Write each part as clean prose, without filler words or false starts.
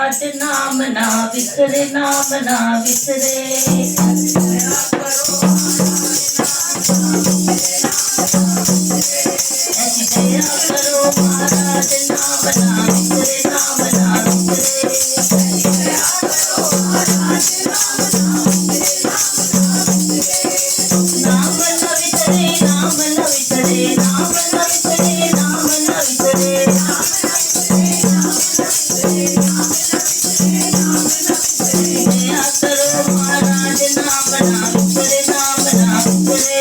महाराज नाम ना विसरे, नाम ना विसरे। ऐसी दया करो महाराज नाम ना विसरे, नाम ना विसरे। नाम न विसरे, नाम न विसरे, नाम न विसरे, नाम न विसरे। दया करो महाराज नाम ना विसरे, नाम ना विसरे।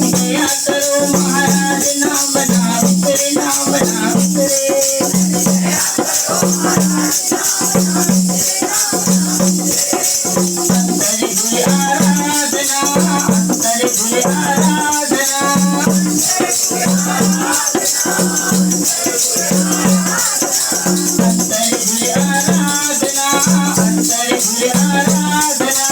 दया करो महाराज नाम ना विसरे, नाम ना विसरे। अंतर गुरु आराधना, अंतर गुरु आराधना। अंतर गुरु आराधना, अंतर गुरु आराधना।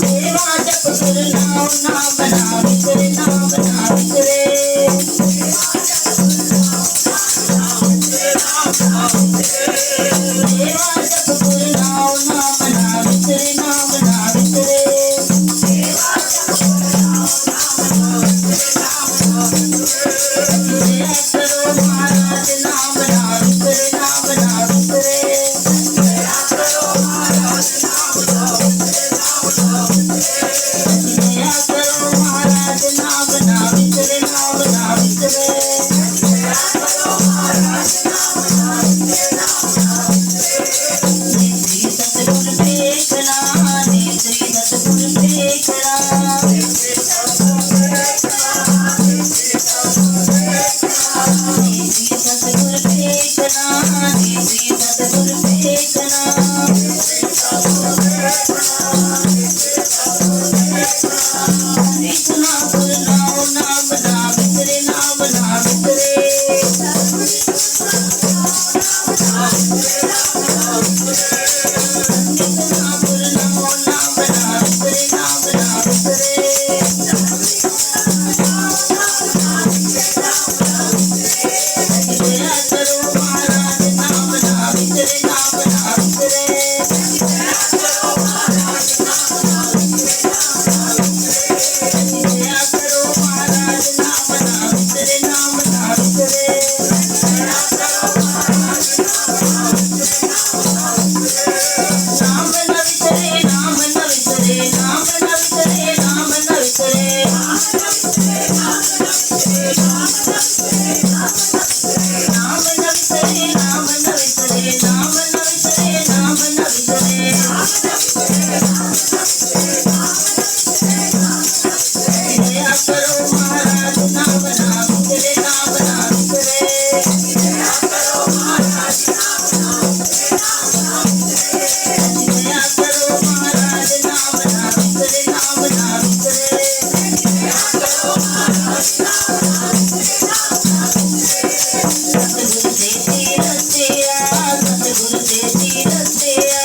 देवा जप गुरु नाम, नाम ना विसरे, नाम ना विसरे। देवा जप गुरु नाम, नाम ना विसरे, नाम ना विसरे। दया करो महाराज नाम ना विसरे, नाम ना विसरे। दया करो महाराज नाम ना विसरे, नाम ना विसरे। दया करो महाराज नाम ना विसरे, नाम ना विसरे। दया करो महाराज नाम ना विसरे, नाम ना विसरे। नेत्री सतगुरु देखना, नेत्री सतगुरु देखना। नेत्री सतगुरु देखना, नेत्री सतगुरु देखना, नेत्री सतगुरु देखना। इतना गुरु नाम, नाम ना विसरे, नाम ना विसरे। इतना गुरु नाम, नाम ना विसरे, नाम ना विसरे। दया करो महाराज नाम ना विसरे, नाम ना विसरे। दया करो महाराज नाम ना विसरे, नाम ना विसरे। दया करो महाराज नाम ना विसरे, नाम ना विसरे। दया करो महाराज नाम ना विसरे, नाम ना विसरे। नाम न विसरे, नाम न विसरे, नाम न विसरे। नाम न विसरे, नाम न विसरे, नाम न विसरे। नाम न विसरे, नाम न विसरे, नाम न विसरे, नाम न विसरे। दया करो महाराज नाम ना विसरे, नाम ना विसरे। दया करो महाराज नाम ना विसरे, नाम ना विसरे। दया करो महाराज नाम ना विसरे, नाम ना विसरे। दया करो महाराज नाम ना विसरे, नाम ना विसरे। सतगुरु देती रसिया, सतगुरु देती रसिया।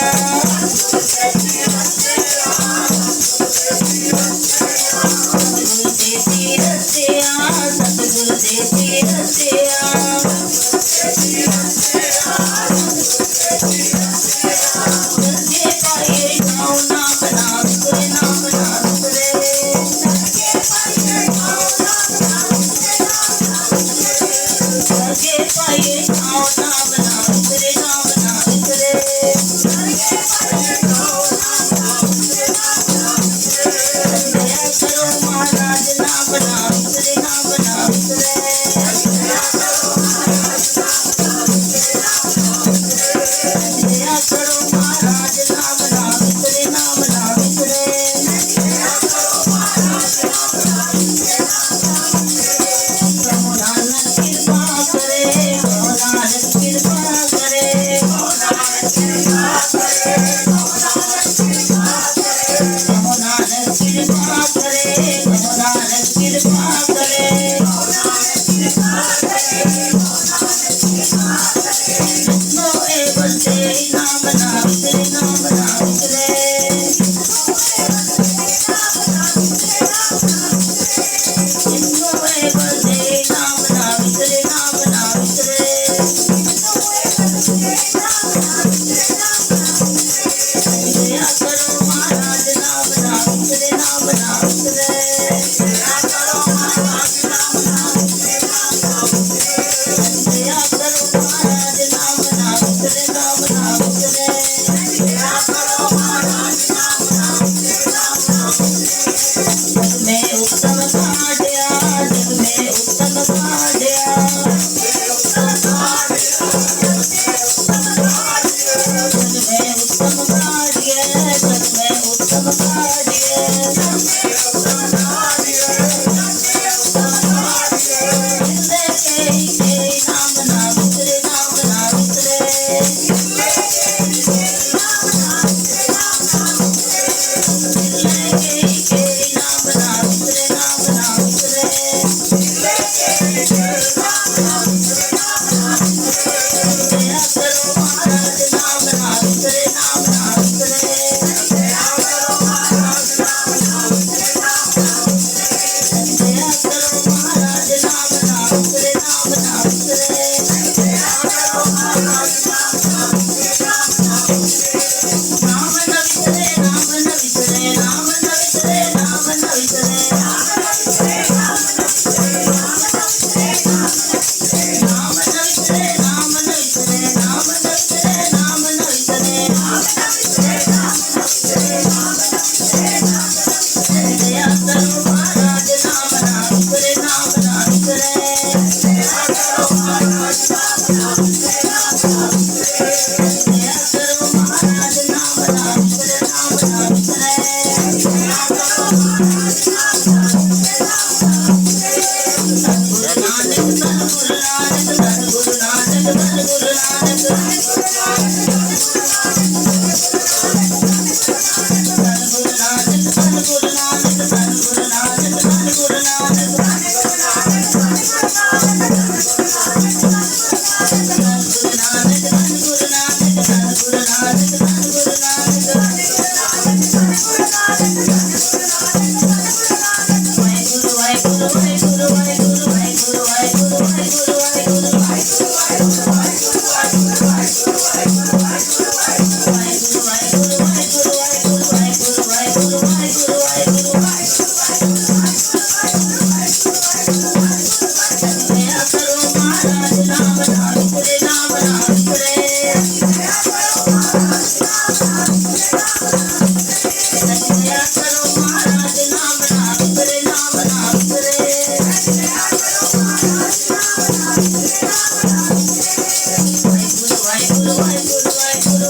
सतगुरु देती रसिया, सतगुरु देती रसिया। दर्गे पाए गाँव नाम ना विसरे, नाम ना विसरे। दर्गे पाए गाँव नाम ना विसरे, नाम ना विसरे। दर्गे पाए गाँव नाम ना विसरे, नाम ना विसरे। दर्गे पाए गाँव नाम ना विसरे, नाम ना विसरे। दया करो महाराज नाम ना विसरे, नाम ना विसरे। दया करो महाराज नाम ना विसरे, नाम ना विसरे। दया करो महाराज नाम ना विसरे, नाम ना विसरे। दया करो महाराज नाम ना विसरे, नाम ना विसरे। प्रभु नानक कृपा करे, प्रभु नानक कृपा करे। प्रभु नानक कृपा करे, प्रभु नानक कृपा करे। प्रभु नानक कृपा करे, प्रभु नानक कृपा करे। प्रभु नानक कृपा करे, प्रभु नानक कृपा करे। नो ए बंदे नाम ना विसरे, नाम ना विसरे। नो ए बंदे नाम ना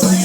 Vai,